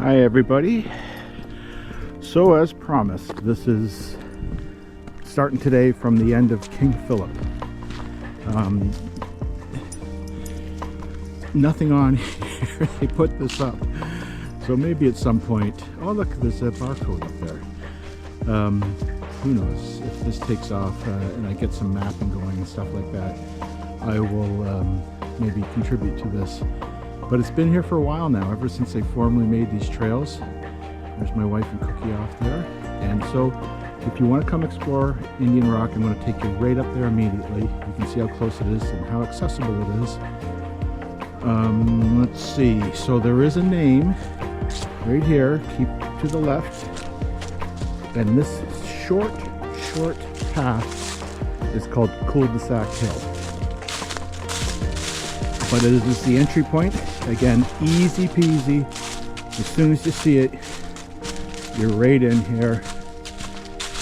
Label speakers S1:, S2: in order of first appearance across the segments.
S1: Hi everybody. So as promised, this is starting today from the end of King Philip. Nothing on here. They put this up, so maybe at some point. Oh look, there's a barcode up there. Who knows if this takes off and I get some mapping going and stuff like that, I will maybe contribute to this. But it's been here for a while now, ever since they formally made these trails. There's my wife and Cookie off there. And so if you want to come explore Indian Rock, I'm going to take you right up there immediately. You can see how close it is and how accessible it is. Let's see. So there is a name right here. Keep to the left. And this short path is called Cul-de-sac Hill. But it is the entry point. Again, easy peasy. As soon as you see it, you're right in here.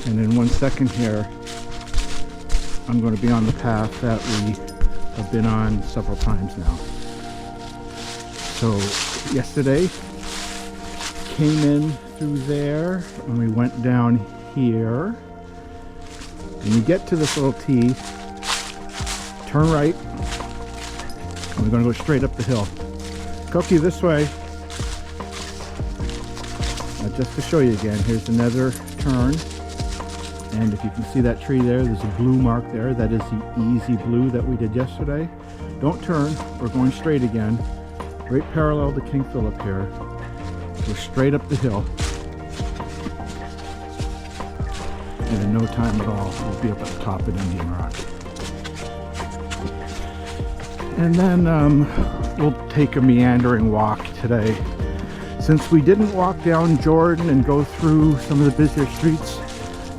S1: And in 1 second here, I'm going to be on the path that we have been on several times now. So yesterday, came in through there and we went down here. And you get to this little T, turn right, and we're going to go straight up the hill. Cookie, this way. Now just to show you again, here's another turn. And if you can see that tree there, there's a blue mark there. That is the easy blue that we did yesterday. Don't turn, we're going straight again. Right parallel to King Philip here. We're straight up the hill. And in no time at all, we'll be up at the top of Indian Rock. And then we'll take a meandering walk today. Since we didn't walk down Jordan and go through some of the busier streets,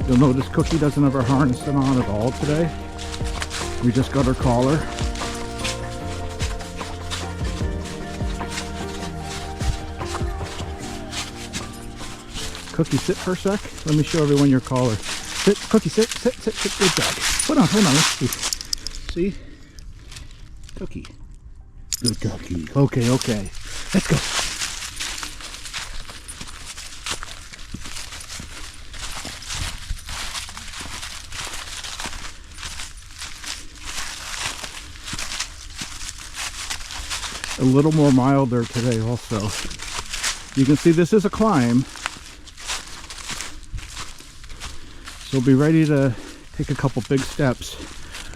S1: you'll notice Cookie doesn't have her harness on at all today. We just got her collar. Cookie, sit for a sec. Let me show everyone your collar. Sit, Cookie, sit. Good dog. Hold on, let's see. See? Cookie. Good doggy. Okay. Let's go. A little more milder today also. You can see this is a climb. So be ready to take a couple big steps.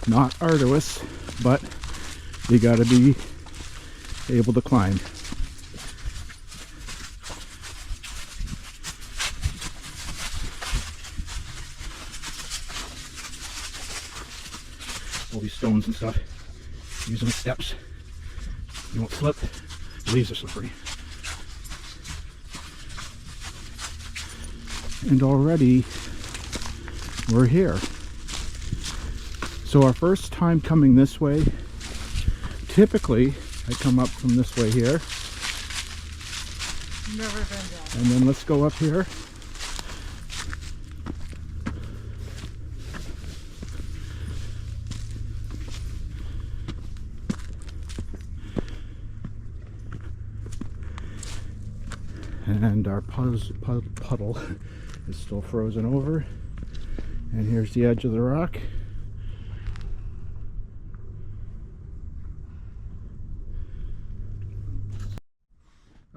S1: Not arduous, but you got to be able to climb. All these stones and stuff. Use them as steps. You won't slip. The leaves are slippery. And already we're here. So our first time coming this way, typically I come up from this way here.
S2: Never been down.
S1: And then let's go up here. And our puddle is still frozen over. And here's the edge of the rock.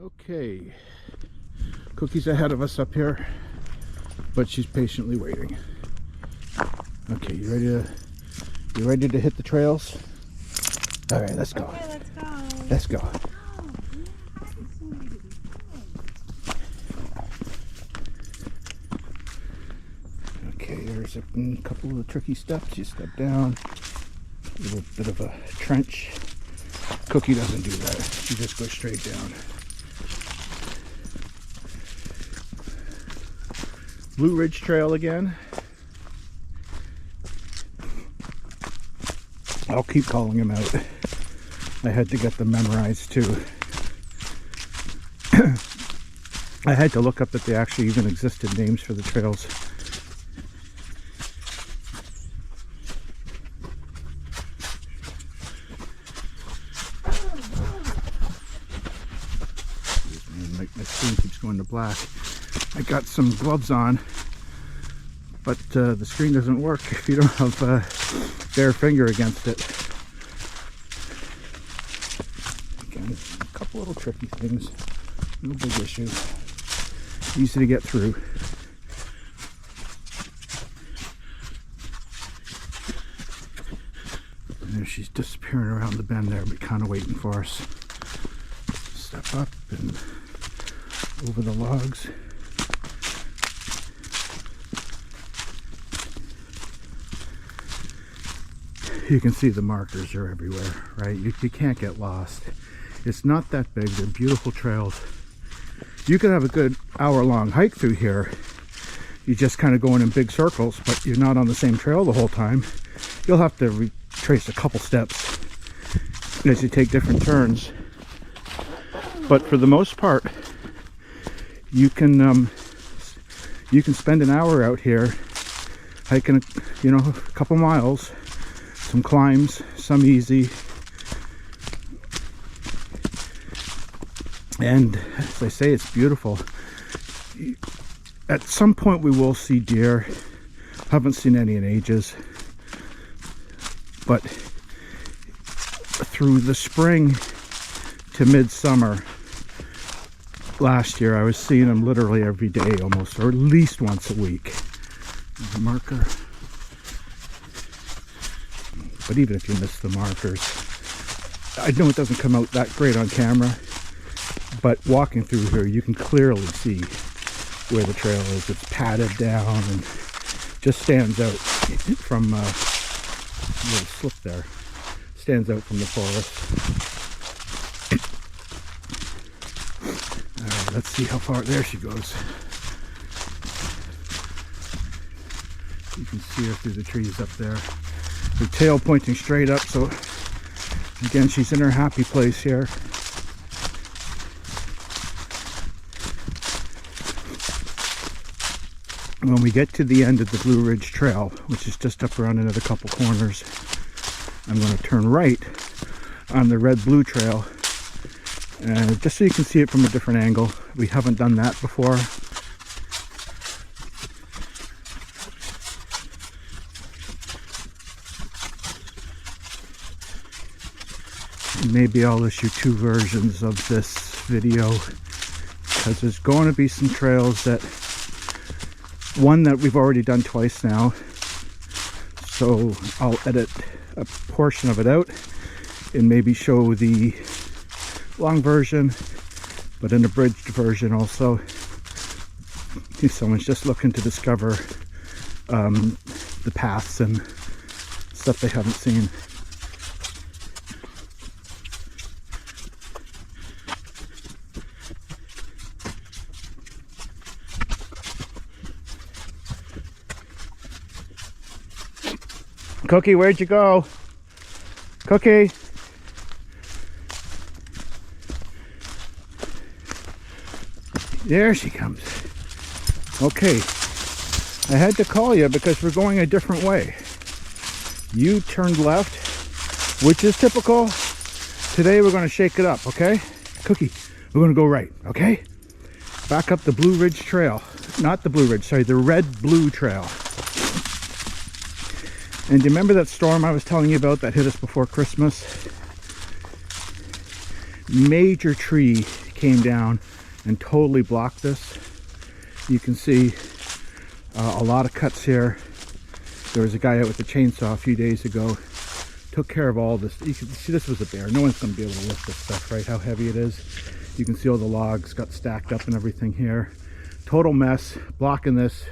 S1: Okay, Cookie's ahead of us up here, but she's patiently waiting. Okay, you ready to hit the trails? All right, let's go.
S2: Okay, let's go.
S1: Let's go. Okay, there's a couple of tricky steps. You step down, a little bit of a trench. Cookie doesn't do that. She just goes straight down. Blue Ridge Trail again. I'll keep calling them out. I had to get them memorized too. I had to look up that they actually even existed names for the trails. My screen keeps going to black. I got some gloves on, but the screen doesn't work if you don't have a bare finger against it. Again, a couple little tricky things. No big issue. Easy to get through. And there she's disappearing around the bend there, but kind of waiting for us. Step up and over the logs. You can see the markers are everywhere, right? You can't get lost. It's not that big. They're beautiful trails. You could have a good hour-long hike through here. You just kind of going in big circles, but you're not on the same trail the whole time. You'll have to retrace a couple steps as you take different turns. But for the most part, you can spend an hour out here hiking, you know, a couple miles, some climbs, some easy. And as I say, it's beautiful. At some point we will see deer. Haven't seen any in ages. But through the spring to midsummer last year, I was seeing them literally every day almost, or at least once a week. There's a marker. But even if you miss the markers, I know it doesn't come out that great on camera, but walking through here, you can clearly see where the trail is. It's padded down and just stands out from a little slip there. Stands out from the forest. All right, let's see how far. There she goes. You can see her through the trees up there. Her tail pointing straight up, so again, she's in her happy place here. When we get to the end of the Blue Ridge Trail, which is just up around another couple corners, I'm going to turn right on the Red Blue Trail, just so you can see it from a different angle. We haven't done that before. Maybe I'll issue two versions of this video, because there's going to be some trails that, one that we've already done twice now, so I'll edit a portion of it out and maybe show the long version, but an abridged version also, if someone's just looking to discover the paths and stuff they haven't seen. Cookie, where'd you go? Cookie. There she comes. Okay. I had to call you because we're going a different way. You turned left, which is typical. Today we're going to shake it up, okay? Cookie, we're going to go right, okay? Back up the Blue Ridge Trail. Not the Blue Ridge, sorry, the Red Blue Trail. And do you remember that storm I was telling you about that hit us before Christmas? Major tree came down and totally blocked this. You can see a lot of cuts here. There was a guy out with a chainsaw a few days ago. Took care of all this. You can see this was a bear. No one's going to be able to lift this stuff, right? How heavy it is. You can see all the logs got stacked up and everything here. Total mess, blocking this,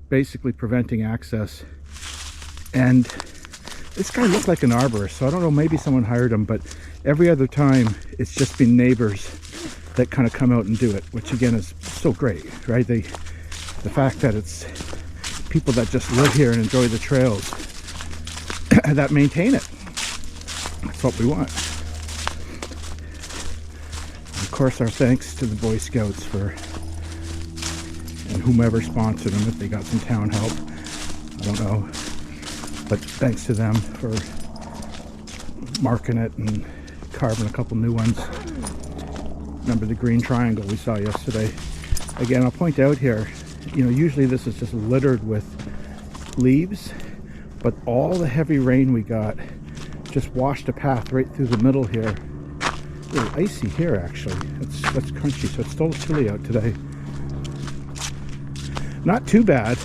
S1: basically preventing access. And this guy looked like an arborist, so I don't know, maybe someone hired him, but every other time it's just been neighbors that kind of come out and do it, which again is so great, right? The fact that it's people that just live here and enjoy the trails that maintain it. That's what we want. And of course, our thanks to the Boy Scouts for, and whomever sponsored them, if they got some town help, I don't know. But thanks to them for marking it and carving a couple new ones. Remember the green triangle we saw yesterday. Again, I'll point out here, you know, usually this is just littered with leaves, but all the heavy rain we got just washed a path right through the middle here. A little icy here, actually. That's crunchy, so it's still chilly out today. Not too bad.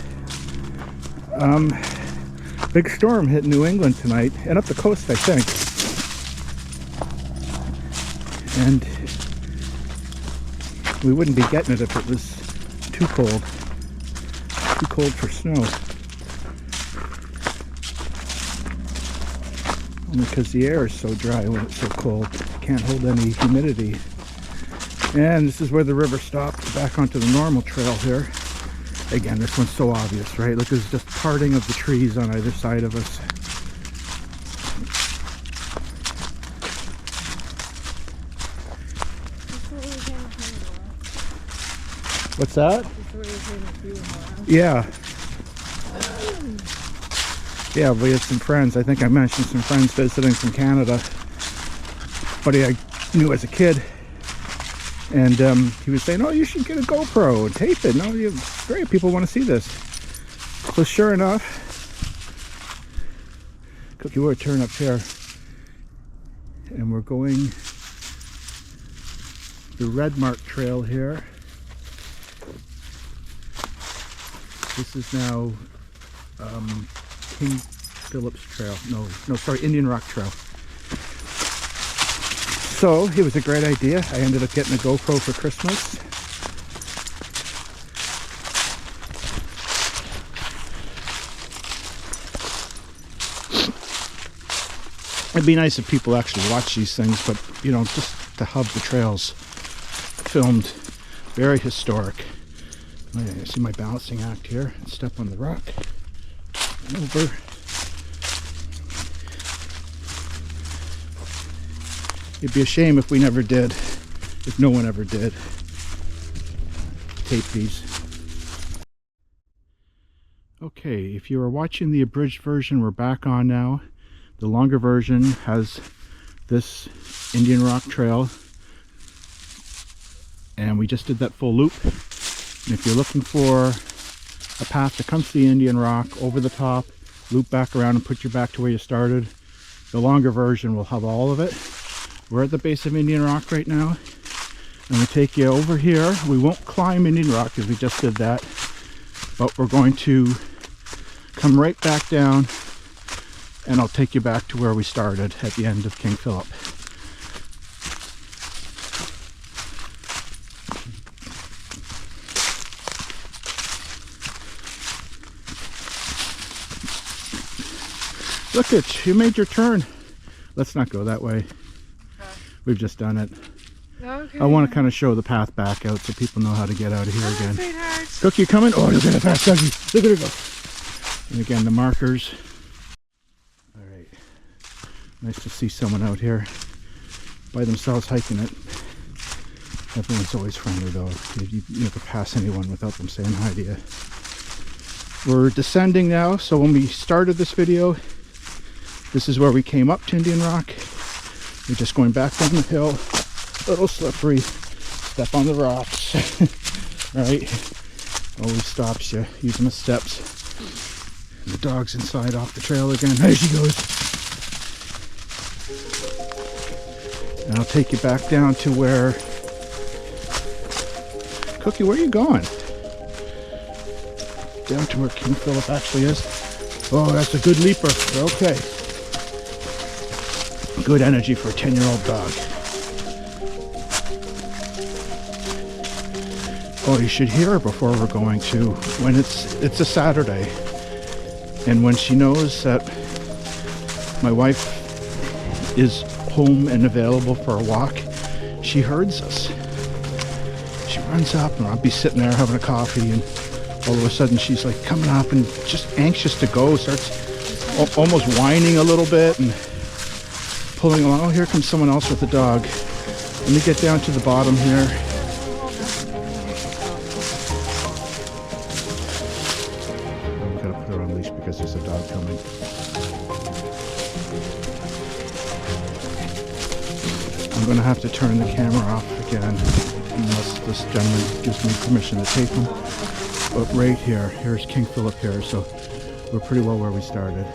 S1: Big storm hit New England tonight, and up the coast, I think. And we wouldn't be getting it if it was too cold. Too cold for snow. Only because the air is so dry when it's so cold. It can't hold any humidity. And this is where the river stops, back onto the normal trail here. Again, this one's so obvious, right? Look, there's just parting of the trees on either side of us. What's that? Yeah. Yeah, we had some friends. I think I mentioned some friends visiting from Canada. Buddy I knew as a kid. And he was saying, oh, you should get a GoPro and tape it. No, it's great. People want to see this. So sure enough, Cookie, we're turn up here. And we're going the Red Mark Trail here. This is now King Philip's Trail. No, sorry, Indian Rock Trail. So it was a great idea. I ended up getting a GoPro for Christmas. It'd be nice if people actually watch these things, but you know, just to have the trails filmed, very historic. I see my balancing act here. Step on the rock. Over. It'd be a shame if we never did, if no one ever did tape these. Okay, if you are watching the abridged version, we're back on now. The longer version has this Indian Rock Trail, and we just did that full loop. And if you're looking for a path that comes to the Indian Rock, over the top, loop back around and put you back to where you started, the longer version will have all of it. We're at the base of Indian Rock right now. I'm going to take you over here. We won't climb Indian Rock because we just did that. But we're going to come right back down and I'll take you back to where we started at the end of King Philip. Look it, you made your turn. Let's not go that way. We've just done it. Okay. I want to kind of show the path back out so people know how to get out of here again. Sweetheart. Cookie, you coming? Oh, look at the fast doggy. Look at her go. And again, the markers. All right. Nice to see someone out here by themselves hiking it. Everyone's always friendly though. You never pass anyone without them saying hi to you. We're descending now, so when we started this video, this is where we came up to Indian Rock. We're just going back down the hill, a little slippery, step on the rocks, right? Always stops you using the steps. And the dog's inside off the trail again. There she goes. And I'll take you back down to where... Cookie, where are you going? Down to where King Philip actually is. Oh, that's a good leaper. Okay. Good energy for a 10-year-old dog. Oh, you should hear her before we're going to. When it's a Saturday, and when she knows that my wife is home and available for a walk, she herds us. She runs up, and I'll be sitting there having a coffee, and all of a sudden she's like coming up and just anxious to go, starts almost whining a little bit and pulling along. Oh, here comes someone else with the dog. Let me get down to the bottom here. I'm gonna put her on leash because there's a dog coming. I'm gonna have to turn the camera off again, unless this gentleman gives me permission to take them. But right here, here's King Philip here, so we're pretty well where we started.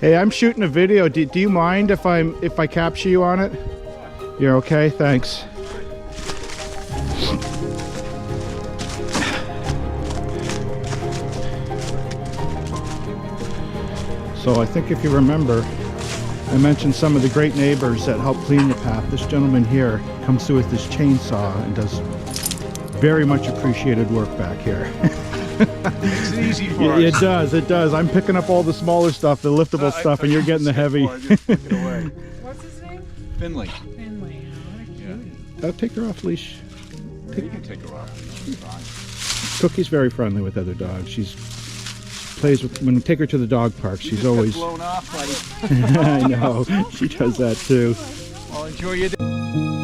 S1: Hey, I'm shooting a video. Do you mind if I capture you on it? You're okay? Thanks. So I think if you remember, I mentioned some of the great neighbors that help clean the path. This gentleman here comes through with this chainsaw and does very much appreciated work back here.
S2: Makes it easy for us.
S1: It does, it does. I'm picking up all the smaller stuff, the liftable stuff, and you're getting the heavy.
S2: What's his name? Finley.
S3: Finley.
S1: I'll take her off leash.
S2: You can take her off. She's fine.
S1: Cookie's very friendly with other dogs. She's plays with, when we take her to the dog park, she's always
S2: blown off, buddy.
S1: I know, she does that too.
S2: Well, enjoy your day.